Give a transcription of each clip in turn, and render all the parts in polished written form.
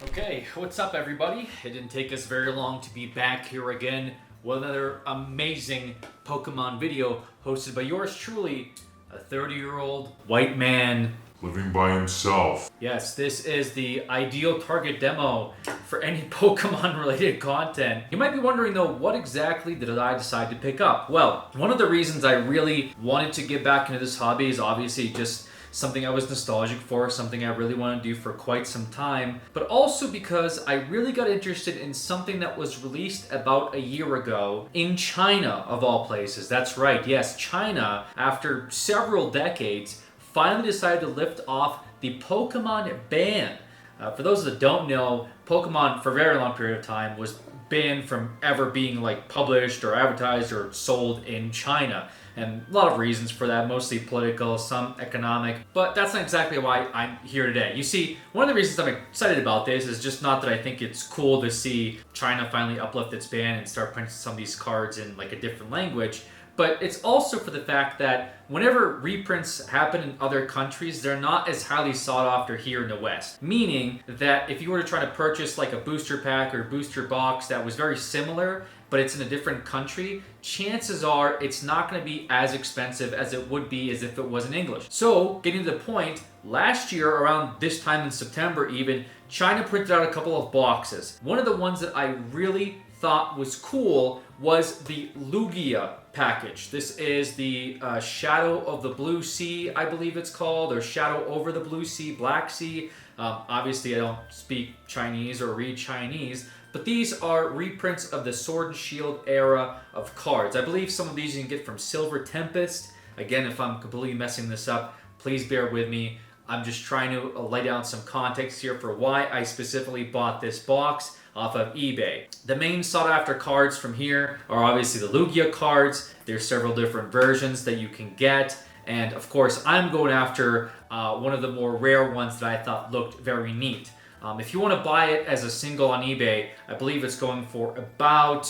Okay, what's up everybody? It didn't take us very long to be back here again with another amazing Pokemon video hosted by yours truly, a 30-year-old white man living by himself. Yes, this is the ideal target demo for any Pokemon related content. You might be wondering though, what exactly did I decide to pick up? Well, one of the reasons I really wanted to get back into this hobby is obviously just something I was nostalgic for, something I really want to do for quite some time, but also because I really got interested in something that was released about a year ago in China, of all places. That's right, yes, China, after several decades, finally decided to lift off the Pokemon ban. For those that don't know, Pokemon for a very long period of time was banned from ever being like published or advertised or sold in China. And a lot of reasons for that, mostly political, some economic, but that's not exactly why I'm here today. You see, one of the reasons I'm excited about this is just not that I think it's cool to see China finally uplift its ban and start printing some of these cards in like a different language, but it's also for the fact that whenever reprints happen in other countries, they're not as highly sought after here in the West. Meaning that if you were to try to purchase like a booster pack or booster box that was very similar, but it's in a different country, chances are it's not going to be as expensive as it would be as if it was in English. So, getting to the point, last year around this time in September even, China printed out a couple of boxes. One of the ones that I really thought was cool was the Lugia package. This is the Shadow of the Blue Sea, I believe it's called, or Shadow over the Blue Sea, Black Sea. Obviously I don't speak Chinese or read Chinese, but these are reprints of the Sword and Shield era of cards. I believe some of these you can get from Silver Tempest. Again, if I'm completely messing this up, please bear with me. I'm just trying to lay down some context here for why I specifically bought this box off of eBay. The main sought after cards from here are obviously the Lugia cards. There's several different versions that you can get. And of course, I'm going after one of the more rare ones that I thought looked very neat. If you want to buy it as a single on eBay, I believe it's going for about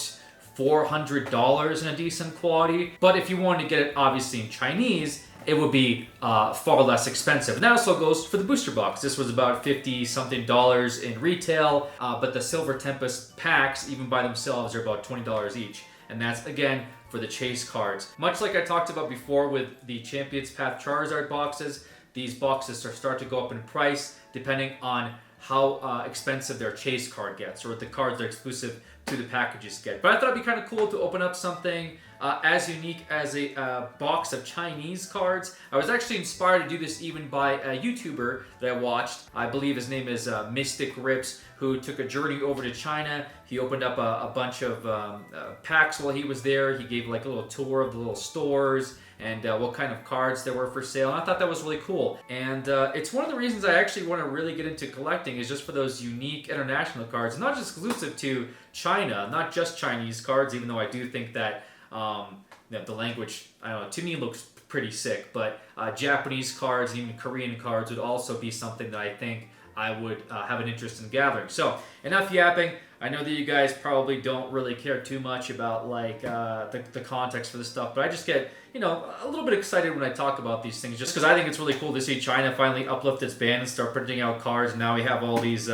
$400 in a decent quality. But if you want to get it obviously in Chinese, it would be far less expensive. And that also goes for the booster box. This was about $50-something in retail, but the Silver Tempest packs, even by themselves, are about $20 each. And that's, again, for the chase cards. Much like I talked about before with the Champions Path Charizard boxes, these boxes start to go up in price depending on how expensive their chase card gets, or what the cards that are exclusive to the packages get. But I thought it'd be kind of cool to open up something as unique as a box of Chinese cards. I was actually inspired to do this even by a YouTuber that I watched. I believe his name is Mystic Rips, who took a journey over to China. He opened up a bunch of packs while he was there. He gave like a little tour of the little stores and what kind of cards there were for sale. And I thought that was really cool. And it's one of the reasons I actually want to really get into collecting is just for those unique international cards, not just exclusive to China, not just Chinese cards, even though I do think that the language, I don't know, to me looks pretty sick, but Japanese cards and even Korean cards would also be something that I think I would have an interest in gathering. So, enough yapping. I know that you guys probably don't really care too much about like the context for this stuff, but I just get, a little bit excited when I talk about these things, just because I think it's really cool to see China finally uplift its ban and start printing out cards. And now we have all these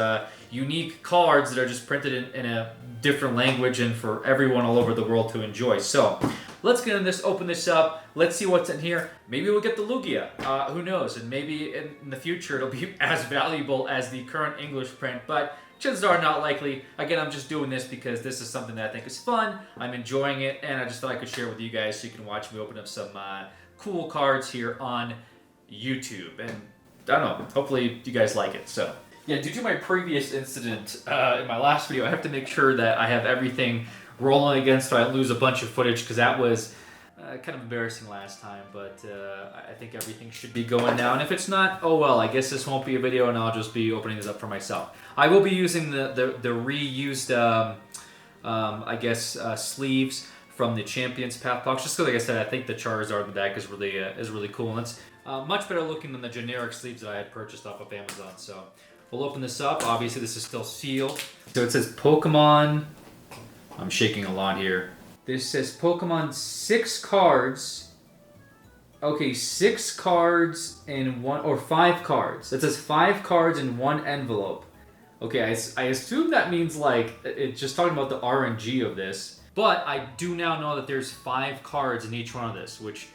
unique cards that are just printed in a different language and for everyone all over the world to enjoy. So let's get into this, open this up. Let's see what's in here. Maybe we'll get the Lugia. Who knows? And maybe in the future it'll be as valuable as the current English print, but chances are not likely. Again, I'm just doing this because this is something that I think is fun. I'm enjoying it, and I just thought I could share with you guys so you can watch me open up some cool cards here on YouTube. And I don't know, hopefully you guys like it. So yeah, due to my previous incident in my last video, I have to make sure that I have everything rolling again so I don't lose a bunch of footage, because that was kind of embarrassing last time, but I think everything should be going now. And if it's not, oh well, I guess this won't be a video and I'll just be opening this up for myself. I will be using the reused, sleeves from the Champions Path box, just because, like I said, I think the Charizard in the deck is really cool, and it's much better looking than the generic sleeves that I had purchased off of Amazon. So we'll open this up. Obviously, this is still sealed. So it says Pokemon. I'm shaking a lot here. This says Pokemon 6 cards. Okay, 6 cards in one, or 5 cards. It says 5 cards in one envelope. Okay, I assume that means like it's just talking about the RNG of this. But I do now know that there's 5 cards in each one of this, which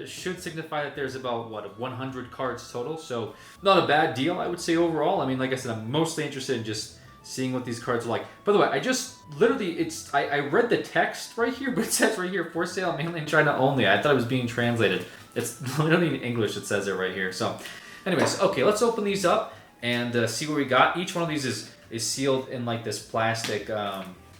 should signify that there's about, what, 100 cards total. So not a bad deal, I would say, overall. I mean, like I said, I'm mostly interested in just seeing what these cards are like. By the way, I just literally, I read the text right here, but it says right here, for sale mainly in China only. I thought it was being translated. It's literally in English, it says it right here. So anyways, okay, let's open these up and see what we got. Each one of these is sealed in like this plastic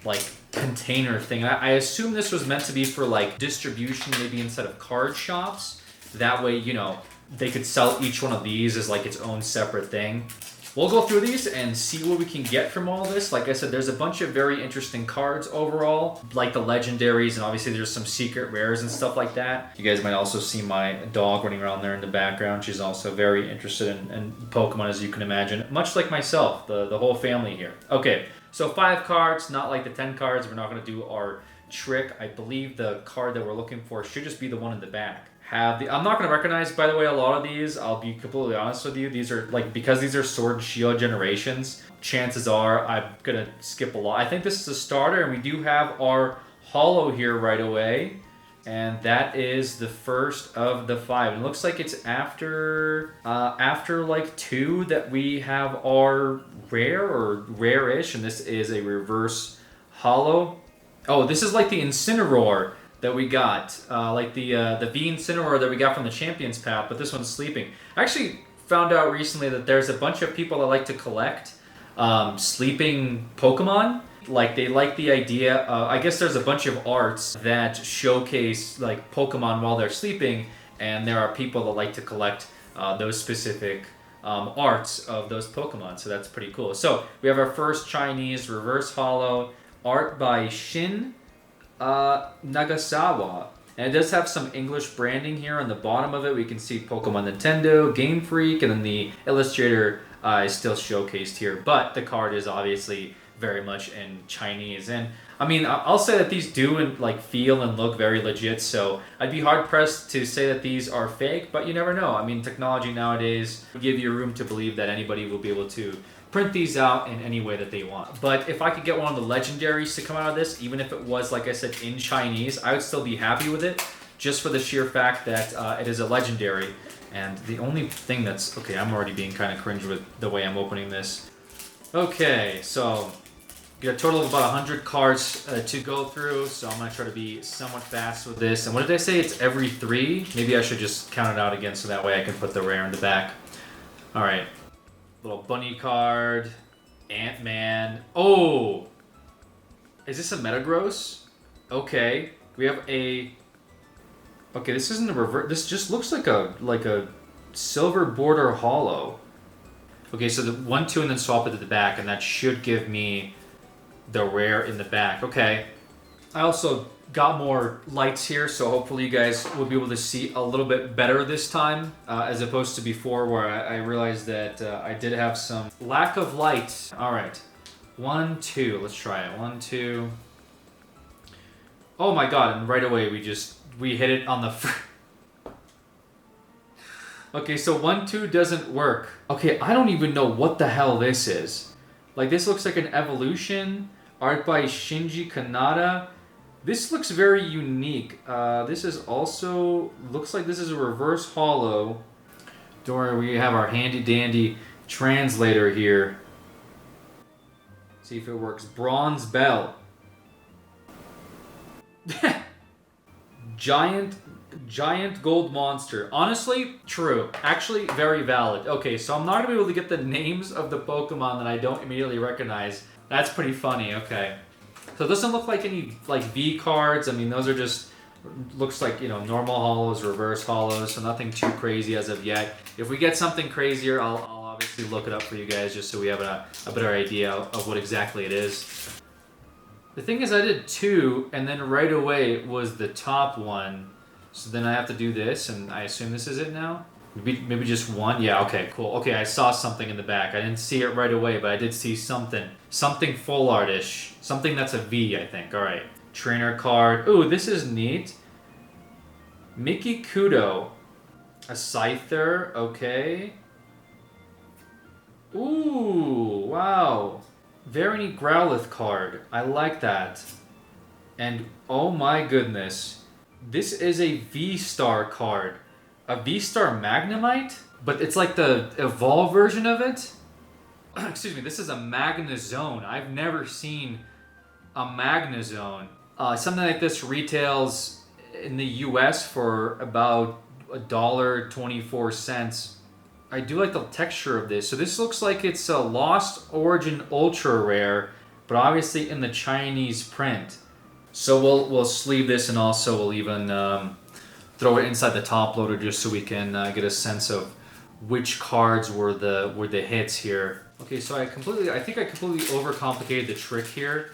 like container thing. I assume this was meant to be for like distribution, maybe instead of card shops. That way, you know, they could sell each one of these as like its own separate thing. We'll go through these and see what we can get from all this. Like I said, there's a bunch of very interesting cards overall, like the legendaries, and obviously there's some secret rares and stuff like that. You guys might also see my dog running around there in the background. She's also very interested in Pokemon, as you can imagine, much like myself, the whole family here. Okay, so 5 cards, not like the 10 cards. We're not going to do our trick. I believe the card that we're looking for should just be the one in the back. I'm not going to recognize, by the way, a lot of these. I'll be completely honest with you. These are, like, because these are Sword and Shield generations, chances are I'm going to skip a lot. I think this is a starter, and we do have our holo here right away. And that is the first of the 5. It looks like it's after like 2 that we have our rare or rare-ish, and this is a reverse holo. Oh, this is like the Incineroar that we got, like the V Incineroar that we got from the Champions Path, but this one's sleeping. I actually found out recently that there's a bunch of people that like to collect sleeping Pokemon. Like, they like the idea, I guess there's a bunch of arts that showcase like Pokemon while they're sleeping, and there are people that like to collect those specific arts of those Pokemon, so that's pretty cool. So we have our first Chinese reverse holo, art by Shin Nagasawa, and it does have some English branding here on the bottom of it. We can see Pokemon Nintendo, Game Freak, and then the illustrator is still showcased here, but the card is obviously very much in Chinese. And I mean, I'll say that these do and like feel and look very legit, so I'd be hard pressed to say that these are fake, but you never know. I mean, technology nowadays will give you room to believe that anybody will be able to print these out in any way that they want. But if I could get one of the legendaries to come out of this, even if it was, like I said, in Chinese, I would still be happy with it, just for the sheer fact that it is a legendary. And the only thing that's... Okay, I'm already being kind of cringe with the way I'm opening this. Okay, so got a total of about 100 cards to go through, so I'm going to try to be somewhat fast with this. And what did I say? It's every 3? Maybe I should just count it out again so that way I can put the rare in the back. Alright. Little bunny card. Ant-Man. Oh! Is this a Metagross? Okay. We have a... Okay, this isn't a reverse... This just looks like a silver border holo. Okay, so the 1, 2, and then swap it to the back, and that should give me the rare in the back. Okay. I also got more lights here, so hopefully you guys will be able to see a little bit better this time, as opposed to before where I realized that I did have some lack of light. All right. 1, 2. Let's try it. 1, 2. Oh my god, and right away we hit it on the... Okay, so 1, 2 doesn't work. Okay, I don't even know what the hell this is. Like, this looks like an evolution. Art by Shinji Kanata. This looks very unique. This is also... Looks like this is a reverse holo. Don't worry, we have our handy-dandy translator here. See if it works. Bronze Bell. Giant gold monster. Honestly, true. Actually, very valid. Okay, so I'm not going to be able to get the names of the Pokemon that I don't immediately recognize. That's pretty funny. Okay. So it doesn't look like any like V cards. I mean, those are just... Looks like, you know, normal holos, reverse holos, so nothing too crazy as of yet. If we get something crazier, I'll obviously look it up for you guys just so we have a better idea of what exactly it is. The thing is, I did 2, and then right away it was the top one. So then I have to do this, and I assume this is it now? Maybe just 1? Yeah, okay, cool. Okay, I saw something in the back. I didn't see it right away, but I did see something. Something full artish. Something that's a V, I think. All right. Trainer card. Ooh, this is neat. Mickey Kudo. A Scyther. Okay. Ooh, wow. Very neat Growlithe card. I like that. And oh my goodness, this is a V-Star card. A V-Star Magnemite? But it's like the evolved version of it? Excuse me, this is a Magnezone. I've never seen a Magnezone. Something like this retails in the US for about $1.24. I do like the texture of this. So this looks like it's a Lost Origin Ultra Rare, but obviously in the Chinese print. So we'll sleeve this, and also we'll even throw it inside the top loader just so we can get a sense of which cards were the hits here. Okay, so I think I completely overcomplicated the trick here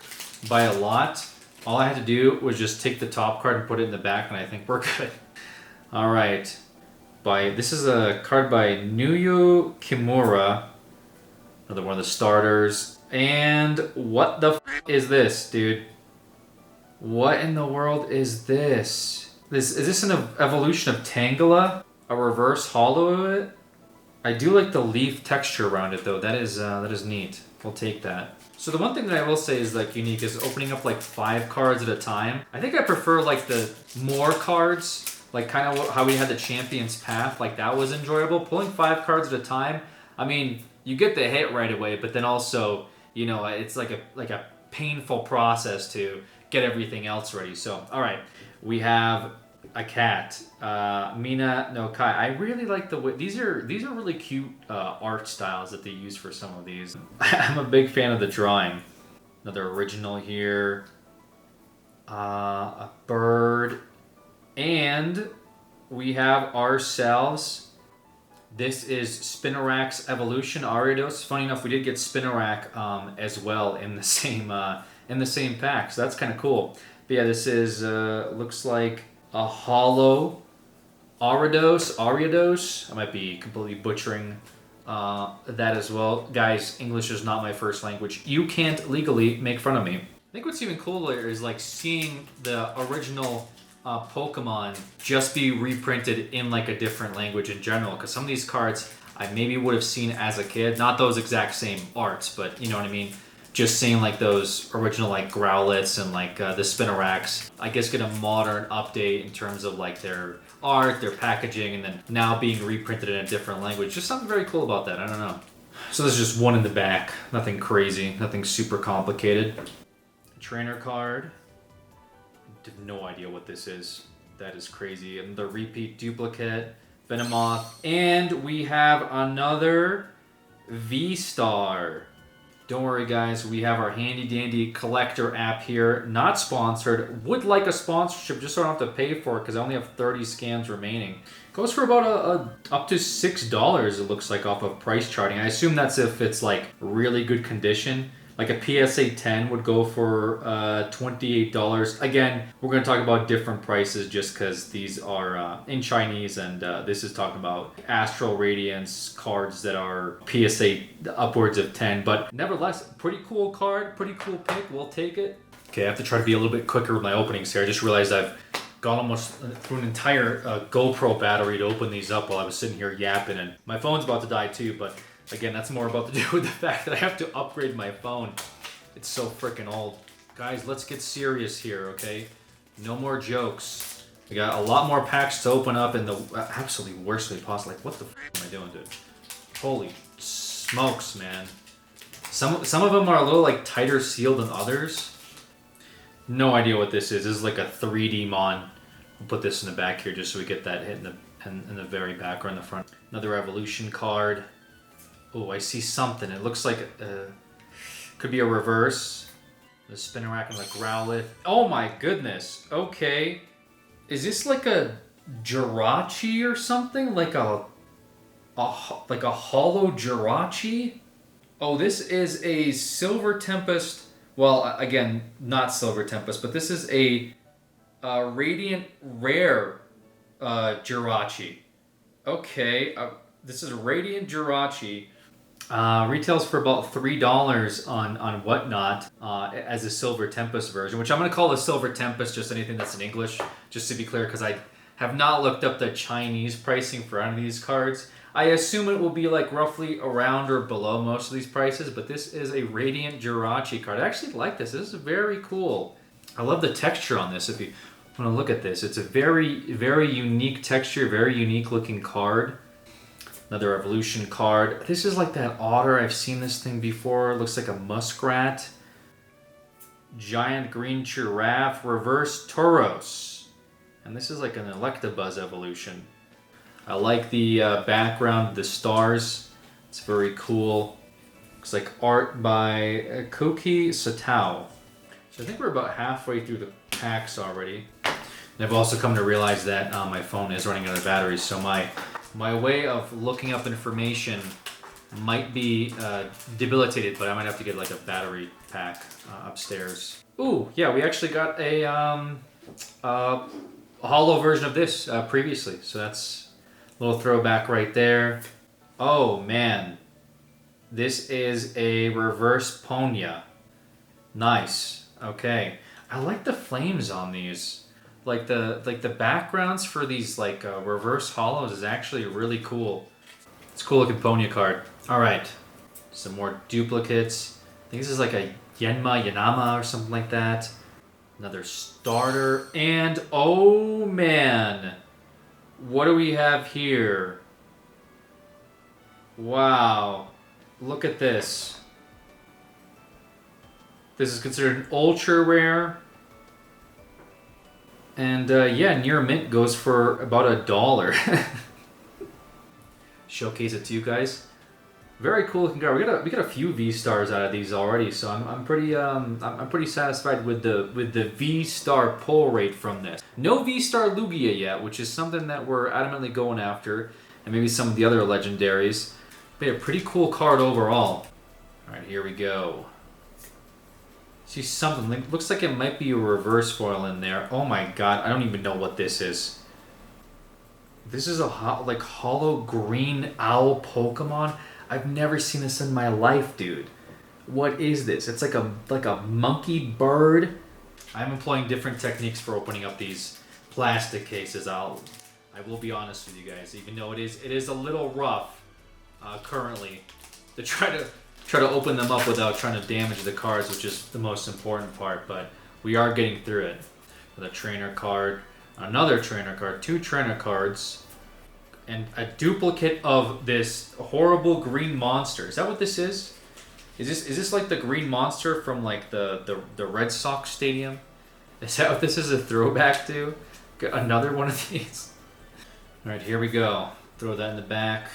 by a lot. All I had to do was just take the top card and put it in the back, and I think we're good. All right. This is a card by Nuyu Kimura, another one of the starters. And what the is this, dude? What in the world is this? Is this an evolution of Tangela? A reverse hollow of it? I do like the leaf texture around it though. That is neat. We'll take that. So the one thing that I will say is like unique is opening up like 5 cards at a time. I think I prefer like the more cards, like kind of how we had the Champion's Path. Like that was enjoyable. Pulling 5 cards at a time. I mean, you get the hit right away, but then also, you know, it's like a painful process to get everything else ready. So, all right, we have a cat, Mina no Kai. I really like the way these are really cute art styles that they use for some of these. I'm a big fan of the drawing. Another original here, a bird, and we have ourselves. This is Spinarak's Evolution Ariados. Funny enough, we did get Spinarak as well in the same pack, so that's kind of cool. But yeah, this is looks like a hollow Ariados. I might be completely butchering that as well. Guys, English is not my first language. You can't legally make fun of me. I think what's even cooler is like seeing the original Pokemon just be reprinted in like a different language in general, because some of these cards I maybe would have seen as a kid, not those exact same arts, but you know what I mean. Just seeing like those original like Growlithes and like the Spinaracks, I guess get a modern update in terms of like their art, their packaging, and then now being reprinted in a different language. Just something very cool about that. I don't know. So there's just one in the back. Nothing crazy. Nothing super complicated. Trainer card. I have no idea what this is. That is crazy. And the repeat duplicate. Venomoth. And we have another V-Star. Don't worry guys, we have our handy dandy collector app here. Not sponsored. Would like a sponsorship just so I don't have to pay for it because I only have 30 scans remaining. Goes for about up to $6 it looks like off of price charting. I assume that's if it's like really good condition. Like a PSA 10 would go for $28. Again, we're going to talk about different prices just because these are in Chinese, and this is talking about Astral Radiance cards that are PSA upwards of 10. But nevertheless, pretty cool card, pretty cool pick. We'll take it. Okay, I have to try to be a little bit quicker with my openings here. I just realized I've gone almost through an entire GoPro battery to open these up while I was sitting here yapping, and my phone's about to die too, but again, that's more about to do with the fact that I have to upgrade my phone. It's so freaking old. Guys, let's get serious here, okay? No more jokes. We got a lot more packs to open up in the absolutely worst way possible. Like, what the am I doing, dude? Holy smokes, man. Some of them are a little like tighter sealed than others. No idea what this is. This is like a 3D mon. We'll put this in the back here just so we get that hit in the very back or in the front. Another evolution card. Oh, I see something. It looks like could be a reverse. The Spinarak and the Growlithe. Oh my goodness. Okay. Is this like a Jirachi or something? Like a hollow Jirachi? Oh, this is a Silver Tempest. Well, again, not Silver Tempest, but this is a Radiant Rare Jirachi. Okay. This is a Radiant Jirachi. Retails for about $3 on Whatnot as a Silver Tempest version, which I'm going to call the Silver Tempest, just anything that's in English, just to be clear, because I have not looked up the Chinese pricing for any of these cards. I assume it will be like roughly around or below most of these prices, but this is a Radiant Jirachi card. I actually like this. This is very cool. I love the texture on this. If you want to look at this, it's a very, very unique texture, very unique looking card. Another evolution card. This is like that otter. I've seen this thing before. It looks like a muskrat. Giant green giraffe, reverse Tauros. And this is like an Electabuzz evolution. I like the background, the stars. It's very cool. Looks like art by Koki Satao. So I think we're about halfway through the packs already. And I've also come to realize that my phone is running out of batteries, so my way of looking up information might be debilitated, but I might have to get like a battery pack upstairs. Ooh, yeah, we actually got a holo version of this previously, so that's a little throwback right there. Oh man, this is a reverse Ponya. Nice. Okay, I like the flames on these. Like the backgrounds for these like reverse holos is actually really cool. It's a cool looking Ponya card. All right, some more duplicates. I think this is like a Yanama or something like that. Another starter, and oh man, what do we have here? Wow, look at this. This is considered an ultra rare. And yeah, near mint goes for about $1. Showcase it to you guys. Very cool looking card. We got a few V stars out of these already, so I'm pretty satisfied with the V star pull rate from this. No V star Lugia yet, which is something that we're adamantly going after, and maybe some of the other legendaries. But a pretty cool card overall. All right, here we go. See something, looks like it might be a reverse foil in there. Oh my god, I don't even know what this is. This is a like hollow green owl Pokemon. I've never seen this in my life, dude. What is this? It's like a monkey bird. I'm employing different techniques for opening up these plastic cases. I will be honest with you guys, even though it is a little rough currently to try to open them up without trying to damage the cards, which is the most important part, but we are getting through it. With a trainer card, another trainer card, 2 trainer cards, and a duplicate of this horrible green monster. Is that what this is? Is this like the green monster from like the Red Sox stadium? Is that what this is a throwback to? Another one of these? Alright, here we go. Throw that in the back.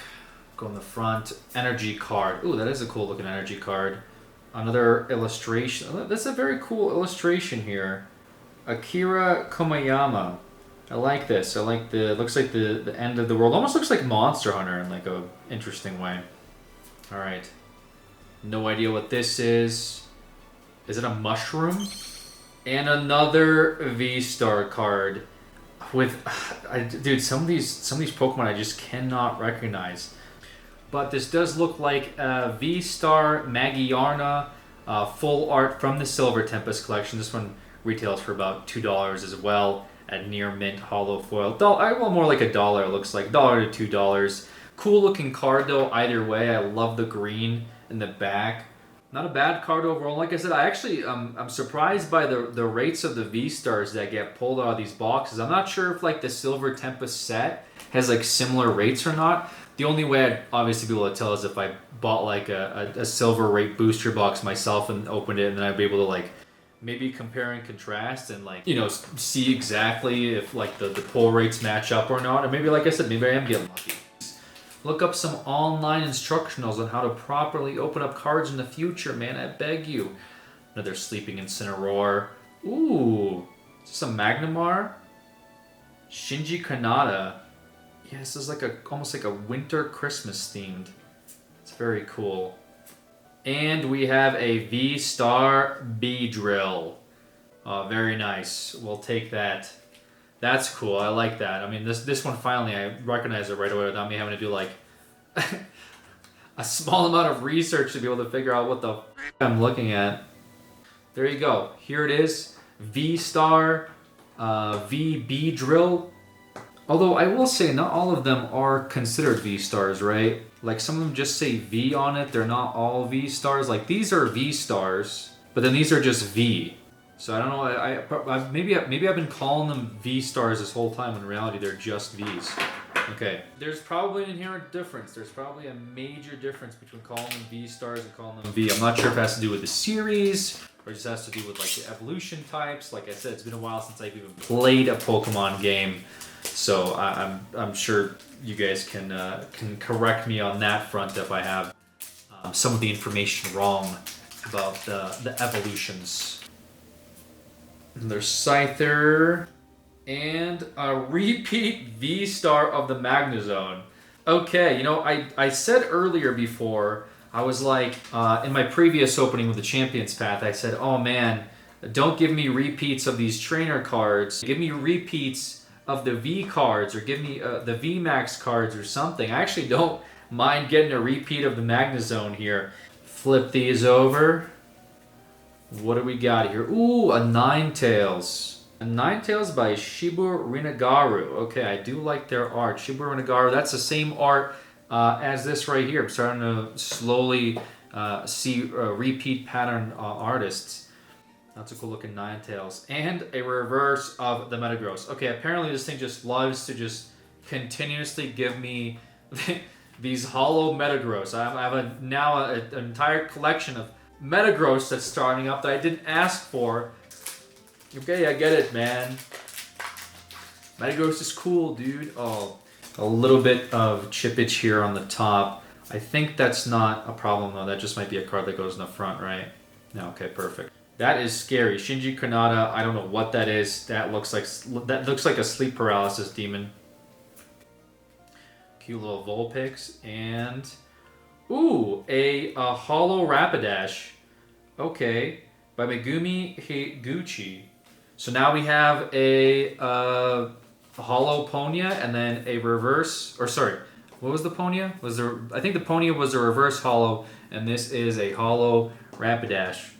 Go in the front. Energy card. Ooh, that is a cool looking energy card. Another illustration. That's a very cool illustration here. Akira Komayama. I like this. I like looks like the end of the world. Almost looks like Monster Hunter in like a interesting way. Alright. No idea what this is. Is it a mushroom? And another V-Star card. With dude, some of these Pokemon I just cannot recognize. But this does look like V-Star Magiarna full art from the Silver Tempest collection. This one retails for about $2 as well at near mint holo foil. Well, more like $1 it looks like. $1 to $2. Cool looking card though either way. I love the green in the back. Not a bad card overall. Like I said, I actually I'm surprised by the rates of the V-Stars that get pulled out of these boxes. I'm not sure if like the Silver Tempest set has like similar rates or not. The only way I'd obviously be able to tell is if I bought like a silver rate booster box myself and opened it, and then I'd be able to like maybe compare and contrast and like, you know, see exactly if like the pull rates match up or not. Or maybe, like I said, maybe I am getting lucky. Look up some online instructionals on how to properly open up cards in the future, man. I beg you. Another Sleeping Incineroar. Ooh. Is this a Magnemar? Shinji Kanata. Yeah, this is like almost like a winter Christmas themed. It's very cool. And we have a V-Star Beedrill. Very nice. We'll take that. That's cool. I like that. I mean, this one finally, I recognize it right away without me having to do like a small amount of research to be able to figure out what the I'm looking at. There you go. Here it is. V-Star V Beedrill. Although I will say not all of them are considered V-stars, right? Like some of them just say V on it. They're not all V-stars. Like these are V-stars, but then these are just V. So I don't know. Maybe I've been calling them V-stars this whole time when in reality they're just Vs. Okay. There's probably an inherent difference. There's probably a major difference between calling them V-stars and calling them V. I'm not sure if it has to do with the series or it just has to do with like the evolution types. Like I said, it's been a while since I've even played a Pokemon game. So I'm sure you guys can correct me on that front if I have some of the information wrong about the evolutions. And there's Scyther and a repeat V-star of the Magnezone. Okay, you know, I said earlier before, I was like, in my previous opening with the Champions Path, I said, oh man, don't give me repeats of these trainer cards. Give me repeats of the V cards, or give me the VMAX cards or something. I actually don't mind getting a repeat of the Magnezone here. Flip these over. What do we got here? Ooh, a Ninetales. A Ninetales by Shibu Rinagaru. Okay, I do like their art. Shibu Rinagaru, that's the same art as this right here. I'm starting to slowly see repeat pattern artists. That's a cool looking Ninetales. And a reverse of the Metagross. Okay, apparently this thing just loves to just continuously give me these hollow Metagross. I have now an entire collection of Metagross that's starting up that I didn't ask for. Okay, I get it, man. Metagross is cool, dude. Oh, a little bit of chippage here on the top. I think that's not a problem, though. That just might be a card that goes in the front, right? No, okay, perfect. That is scary. Shinji Kanata, I don't know what that is. That looks like a sleep paralysis demon. Cute little Vulpix. And ooh, a hollow Rapidash. Okay. By Megumi Higuchi. So now we have a hollow Ponya and then a reverse, or sorry, what was the Ponya? I think the Ponya was a reverse hollow, and this is a hollow Rapidash.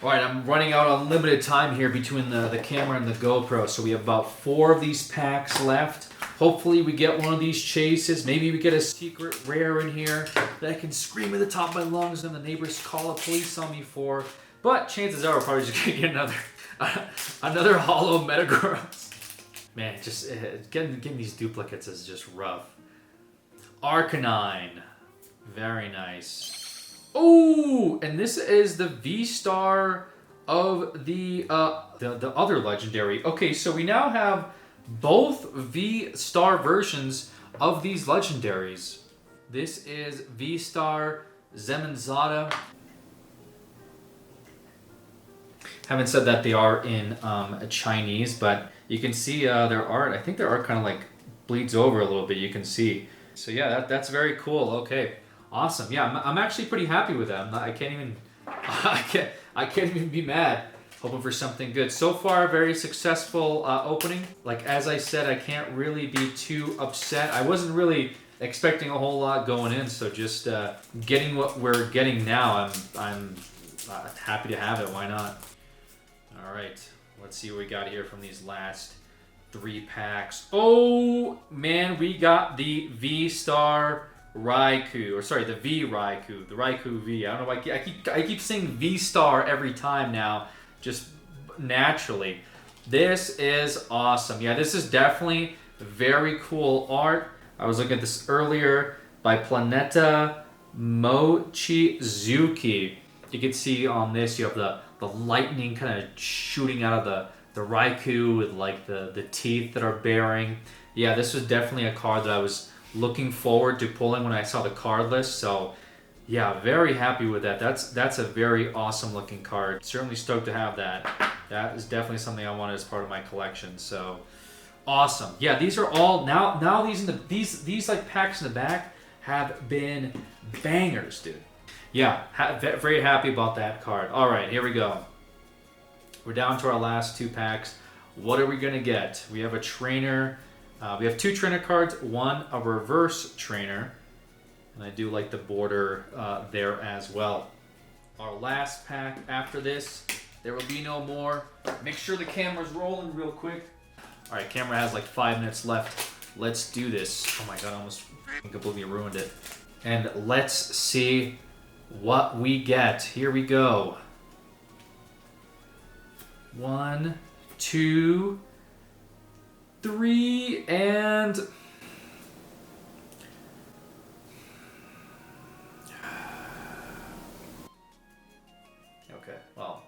Alright, I'm running out on limited time here between the camera and the GoPro, so we have about 4 of these packs left. Hopefully we get one of these chases. Maybe we get a secret rare in here that I can scream at the top of my lungs and the neighbors call the police on me for. But chances are we're probably just going to get another hollow Metagross. Man, just getting these duplicates is just rough. Arcanine. Very nice. Oh, and this is the V-star of the other legendary. Okay, so we now have both V-star versions of these legendaries. This is V-star Zemenzada. Haven't said that they are in Chinese, but you can see their art. I think their art kind of like bleeds over a little bit. You can see. So yeah, that's very cool. Okay. Awesome. Yeah, I'm actually pretty happy with that. I can't even be mad. Hoping for something good. So far, very successful opening. Like as I said, I can't really be too upset. I wasn't really expecting a whole lot going in, so just getting what we're getting now, I'm happy to have it. Why not? All right, let's see what we got here from these last 3 packs. Oh man, we got the V-Star Raikou, or sorry, the V Raikou, the Raikou V. I don't know why I keep saying V-Star every time now, just naturally. This is awesome. Yeah, this is definitely very cool art. I was looking at this earlier by Planeta Mochizuki. You can see on this you have the lightning kind of shooting out of the Raikou with like the teeth that are bearing. Yeah, this was definitely a card that I was looking forward to pulling when I saw the card list. So yeah, very happy with that. That's a very awesome looking card. Certainly stoked to have that. That is definitely something I wanted as part of my collection. So awesome. Yeah, these are all now these like packs in the back have been bangers, dude. Yeah, very happy about that card. All right, here we go. We're down to our last 2 packs. What are we gonna get? We have a trainer. We have 2 trainer cards, 1 a reverse trainer, and I do like the border there as well. Our last pack after this, there will be no more. Make sure the camera's rolling real quick. All right, camera has like 5 minutes left let's do this. Oh my god, I almost completely ruined it. And let's see what we get. Here we go. 1, 2, 3, and... Okay, well...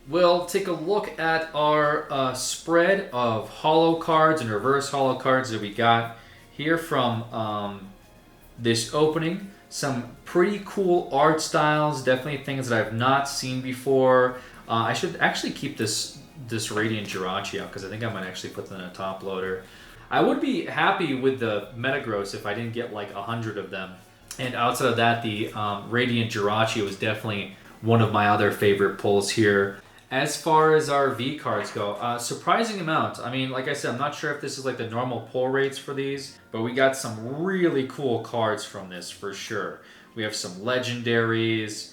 We'll take a look at our spread of holo cards and reverse holo cards that we got here from this opening. Some pretty cool art styles, definitely things that I've not seen before. I should actually keep this Radiant Jirachi out because I think I might actually put them in a top loader. I would be happy with the Metagross if I didn't get like 100 of them. And outside of that, the Radiant Jirachi was definitely one of my other favorite pulls here. As far as our V cards go, surprising amount. I mean, like I said, I'm not sure if this is like the normal pull rates for these, but we got some really cool cards from this for sure. We have some legendaries,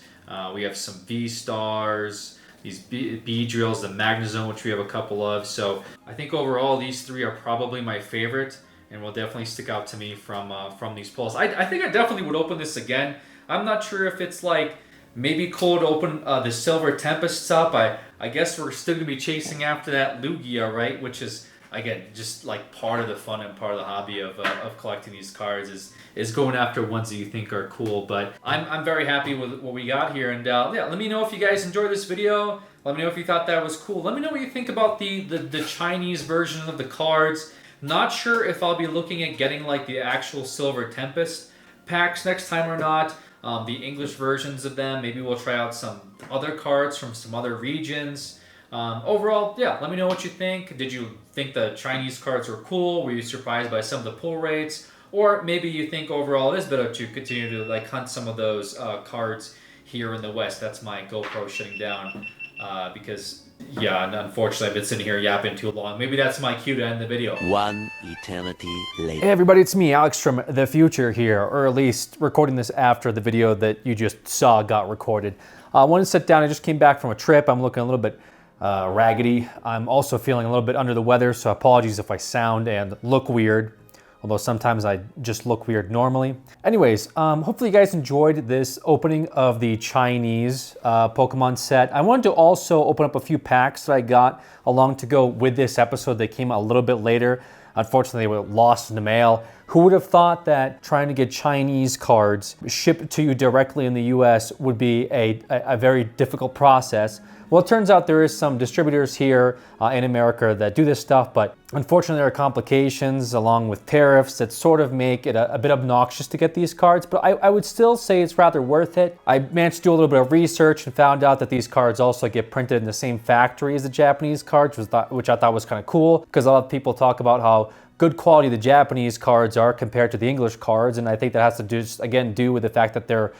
we have some V-Stars, these B-Drills, the Magnezone, which we have a couple of. So I think overall these three are probably my favorite and will definitely stick out to me from these pulls. I think I definitely would open this again. I'm not sure if it's like maybe cool to open the Silver Tempests up. I guess we're still going to be chasing after that Lugia, right? Which is, again, just like part of the fun and part of the hobby of collecting these cards is going after ones that you think are cool. But I'm very happy with what we got here. And yeah, let me know if you guys enjoyed this video. Let me know if you thought that was cool. Let me know what you think about the Chinese version of the cards. Not sure if I'll be looking at getting like the actual Silver Tempest packs next time or not. The English versions of them. Maybe we'll try out some other cards from some other regions. Overall, yeah, let me know what you think. Did you think the Chinese cards were cool? Were you surprised by some of the pull rates? Or maybe you think overall it is better to continue to like hunt some of those cards here in the West. That's my GoPro shutting down because, yeah, unfortunately I've been sitting here yapping too long. Maybe that's my cue to end the video. One eternity later. Hey everybody, it's me, Alex from the future here, or at least recording this after the video that you just saw got recorded. I wanted to sit down. I just came back from a trip. I'm looking a little bit raggedy. I'm also feeling a little bit under the weather, so apologies if I sound and look weird. Although sometimes I just look weird normally. Anyways, hopefully you guys enjoyed this opening of the Chinese Pokemon set. I wanted to also open up a few packs that I got along to go with this episode. They came out a little bit later. Unfortunately, they were lost in the mail. Who would have thought that trying to get Chinese cards shipped to you directly in the US would be a very difficult process? Well, it turns out there is some distributors here in America that do this stuff, but unfortunately there are complications along with tariffs that sort of make it a bit obnoxious to get these cards, but I would still say it's rather worth it. I managed to do a little bit of research and found out that these cards also get printed in the same factory as the Japanese cards, which I thought was kind of cool, because a lot of people talk about how good quality the Japanese cards are compared to the English cards, and I think that has to do, again, with the fact that they're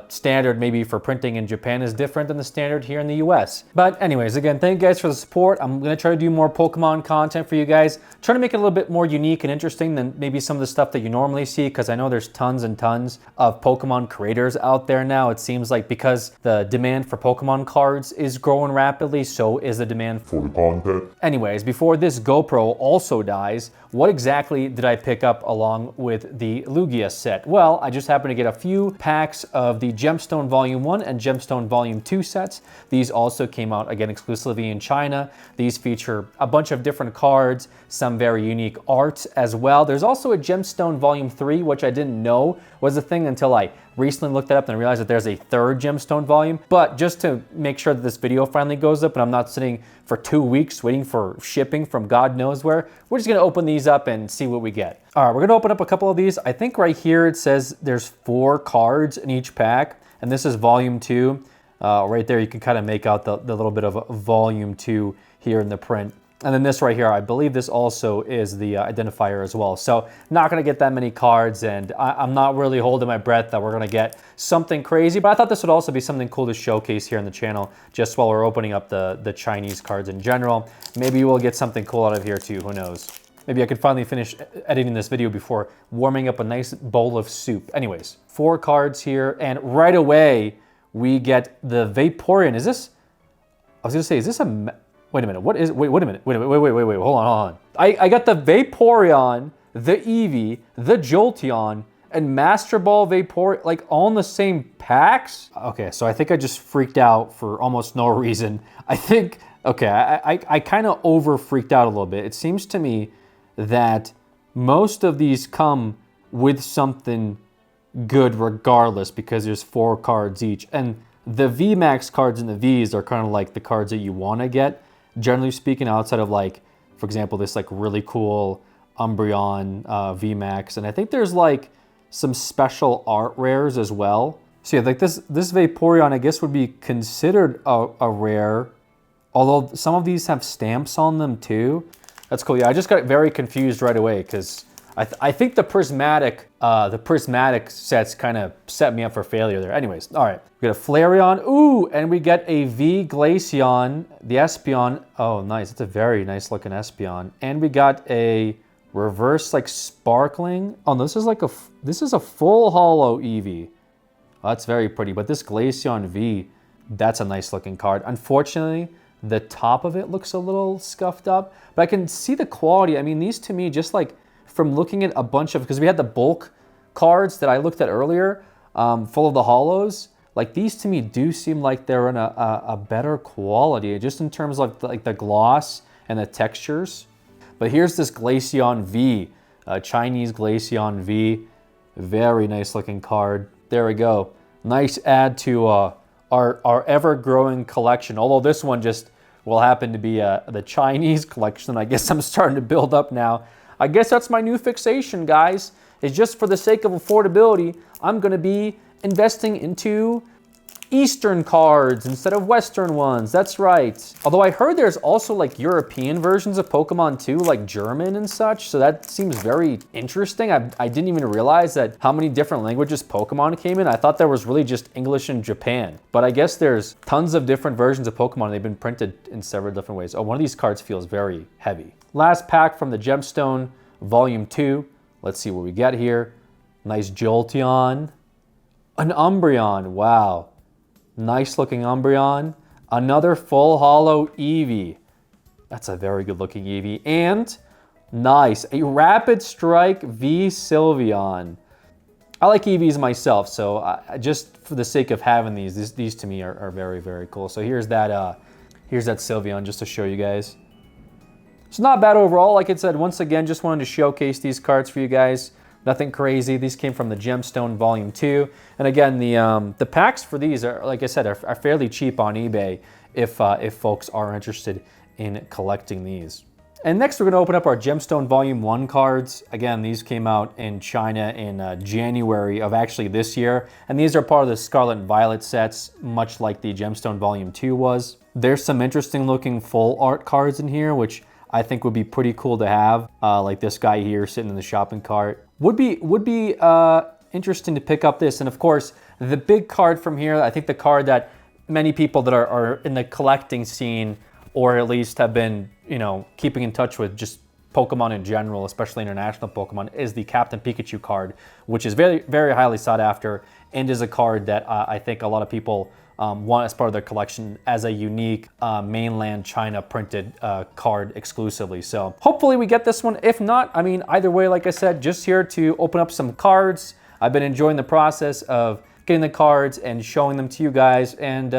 standard maybe for printing in Japan is different than the standard here in the US. But anyways, again, thank you guys for the support. I'm going to try to do more Pokemon content for you guys. Try to make it a little bit more unique and interesting than maybe some of the stuff that you normally see, because I know there's tons and tons of Pokemon creators out there now. It seems like because the demand for Pokemon cards is growing rapidly, so is the demand For the content. Anyways, before this GoPro also dies, what exactly did I pick up along with the Lugia set? Well, I just happened to get a few packs of the Gemstone Volume 1 and Gemstone Volume 2 sets. These also came out, again, exclusively in China. These feature a bunch of different cards, some very unique art as well. There's also a Gemstone Volume 3, which I didn't know was a thing until I recently looked that up and I realized that there's a third Gemstone volume. But just to make sure that this video finally goes up and I'm not sitting for 2 weeks waiting for shipping from God knows where, we're just gonna open these up and see what we get. All right, we're gonna open up a couple of these. I think right here it says there's 4 cards in each pack, and this is volume 2. Right there you can kind of make out the little bit of volume 2 here in the print. And then this right here, I believe this also is the identifier as well. So not gonna get that many cards, and I'm not really holding my breath that we're gonna get something crazy, but I thought this would also be something cool to showcase here on the channel, just while we're opening up the Chinese cards in general. Maybe we'll get something cool out of here too, who knows. Maybe I could finally finish editing this video before warming up a nice bowl of soup. Anyways, 4 cards here, and right away, we get the Vaporeon. Is this? I was gonna say, is this a... Wait a minute, what is... Wait a minute, wait, hold on. I got the Vaporeon, the Eevee, the Jolteon, and Master Ball Vaporeon, like all in the same packs? Okay, so I think I just freaked out for almost no reason. I think, okay, I kind of over freaked out a little bit. It seems to me that most of these come with something good regardless because there's 4 cards each. And the VMAX cards and the Vs are kind of like the cards that you want to get, generally speaking, outside of like, for example, this like really cool Umbreon VMAX. And I think there's like some special art rares as well. So yeah, like this Vaporeon, I guess, would be considered a rare, although some of these have stamps on them too. That's cool. Yeah, I just got very confused right away because I think the prismatic sets kind of set me up for failure there. Anyways, all right. We got a Flareon. Ooh, and we get a V Glaceon, the Espeon. Oh, nice. It's a very nice looking Espeon. And we got a reverse like sparkling. Oh, this is a full holo Eevee. Oh, that's very pretty. But this Glaceon V, that's a nice looking card. Unfortunately, the top of it looks a little scuffed up, but I can see the quality. I mean, these to me, just like from looking at a bunch of, because we had the bulk cards that I looked at earlier, full of the holos, like these to me do seem like they're in a better quality, just in terms of like the gloss and the textures. But here's this Glaceon V, Chinese Glaceon V, very nice looking card. There we go. Nice add to our ever-growing collection, although this one just will happen to be the Chinese collection. I guess I'm starting to build up now. I guess that's my new fixation, guys. It's just for the sake of affordability, I'm going to be investing into Eastern cards instead of Western ones. That's right. Although I heard there's also like European versions of Pokemon too, like German and such. So that seems very interesting. I didn't even realize that how many different languages Pokemon came in. I thought there was really just English and Japan. But I guess there's tons of different versions of Pokemon. They've been printed in several different ways. Oh, one of these cards feels very heavy. Last pack from the Gemstone Volume 2. Let's see what we get here. Nice Jolteon. An Umbreon. Wow. Nice looking Umbreon. Another full holo Eevee. That's a very good looking Eevee. And nice, a Rapid Strike V Sylveon. I like Eevees myself, so just for the sake of having these to me are very, very cool. So here's that Sylveon just to show you guys. It's not bad overall. Like I said, once again, just wanted to showcase these cards for you guys. Nothing crazy. These came from the Gemstone Volume 2. And again, the packs for these are, like I said, are fairly cheap on eBay if folks are interested in collecting these. And next we're going to open up our Gemstone Volume 1 cards. Again, these came out in China in January of actually this year. And these are part of the Scarlet and Violet sets, much like the Gemstone Volume 2 was. There's some interesting looking full art cards in here, which I think would be pretty cool to have, like this guy here sitting in the shopping cart. Would be interesting to pick up this. And of course, the big card from here, I think the card that many people that are in the collecting scene, or at least have been, you know, keeping in touch with just Pokemon in general, especially international Pokemon, is the Captain Pikachu card, which is very, very highly sought after and is a card that I think a lot of people want as part of their collection as a unique mainland China printed card exclusively. So hopefully we get this one. If not, I mean, either way, like I said, just here to open up some cards. I've been enjoying the process of getting the cards and showing them to you guys, and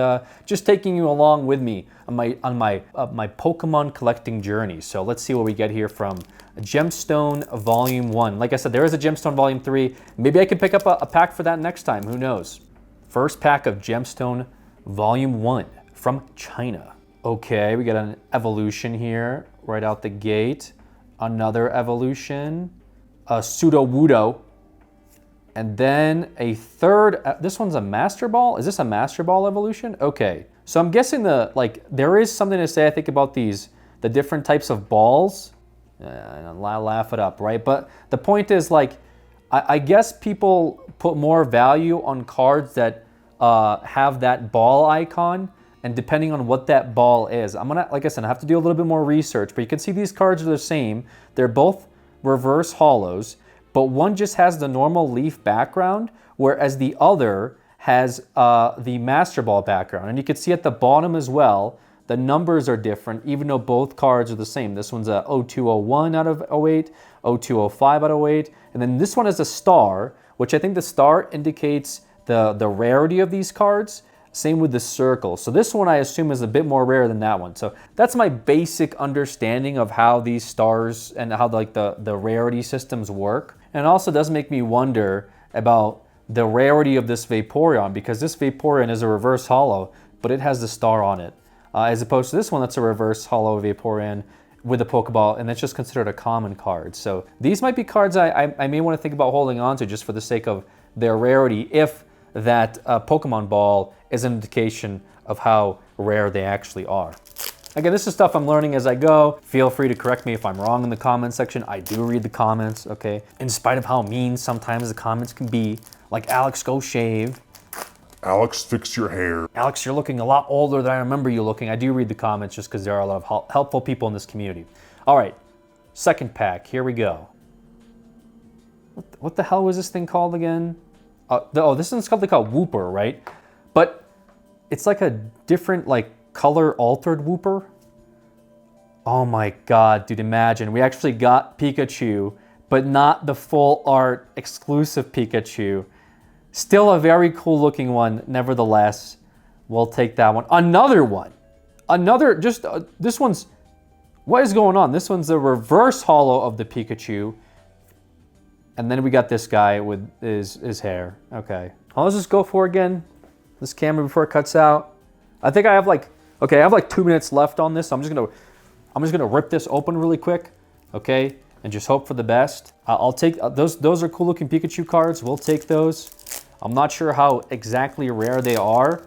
just taking you along with me on my Pokemon collecting journey. So let's see what we get here from Gemstone Volume 1. Like I said, there is a Gemstone Volume 3. Maybe I can pick up a pack for that next time. Who knows? First pack of Gemstone Volume 1 from China. Okay, we got an evolution here right out the gate. Another evolution. A Sudowoodo. And then a third, this one's a Master Ball? Is this a Master Ball evolution? Okay. So I'm guessing there is something to say, I think, about the different types of balls. Laugh it up, right? But the point is, like, I guess people put more value on cards that have that ball icon, and depending on what that ball is. I'm gonna, like I said, I have to do a little bit more research, but you can see these cards are the same. They're both reverse holos, but one just has the normal leaf background, whereas the other has the Master Ball background. And you can see at the bottom as well, the numbers are different, even though both cards are the same. This one's a 0201 out of 08, 0205 out of 08, and then this one has a star, which I think the star indicates the rarity of these cards. Same with the circle. So this one I assume is a bit more rare than that one. So that's my basic understanding of how these stars and how like the rarity systems work. And it also does make me wonder about the rarity of this Vaporeon, because this Vaporeon is a reverse holo, but it has the star on it. As opposed to this one that's a reverse holo Vaporeon with a Pokeball, and that's just considered a common card. So these might be cards I may want to think about holding on to just for the sake of their rarity, if that Pokemon Ball is an indication of how rare they actually are. Again, this is stuff I'm learning as I go. Feel free to correct me if I'm wrong in the comment section. I do read the comments, okay? In spite of how mean sometimes the comments can be, like Alex, go shave. Alex, fix your hair. Alex, you're looking a lot older than I remember you looking. I do read the comments just because there are a lot of helpful people in this community. All right, second pack, here we go. What the hell was this thing called again? This one's called Wooper, right? But it's like a different, like, color altered Wooper. Oh my God, dude, imagine. We actually got Pikachu, but not the full art exclusive Pikachu. Still a very cool looking one, nevertheless. We'll take that one. Another one. This one's, what is going on? This one's the reverse holo of the Pikachu. And then we got this guy with his hair. Okay. Let's just go for again. This camera before it cuts out. I think I have like 2 minutes left on this. So I'm just gonna rip this open really quick, okay, and just hope for the best. I'll take those are cool looking Pikachu cards. We'll take those. I'm not sure how exactly rare they are.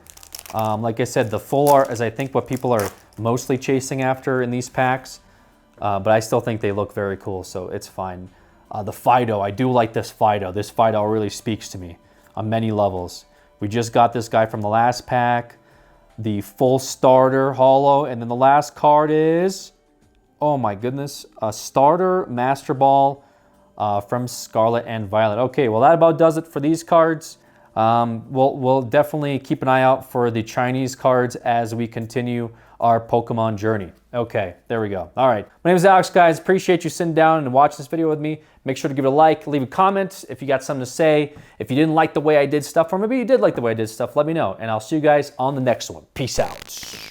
Like I said, the full art is I think what people are mostly chasing after in these packs, but I still think they look very cool, so it's fine. The Fido, I do like this Fido. This Fido really speaks to me on many levels. We just got this guy from the last pack, the full starter holo, and then the last card is, oh my goodness, a starter Master Ball from Scarlet and Violet. Okay, well that about does it for these cards. We'll definitely keep an eye out for the Chinese cards as we continue our Pokemon journey. Okay, there we go. All right, my name is Alex, guys. Appreciate you sitting down and watching this video with me. Make sure to give it a like, leave a comment if you got something to say. If you didn't like the way I did stuff, or maybe you did like the way I did stuff, let me know. And I'll see you guys on the next one. Peace out.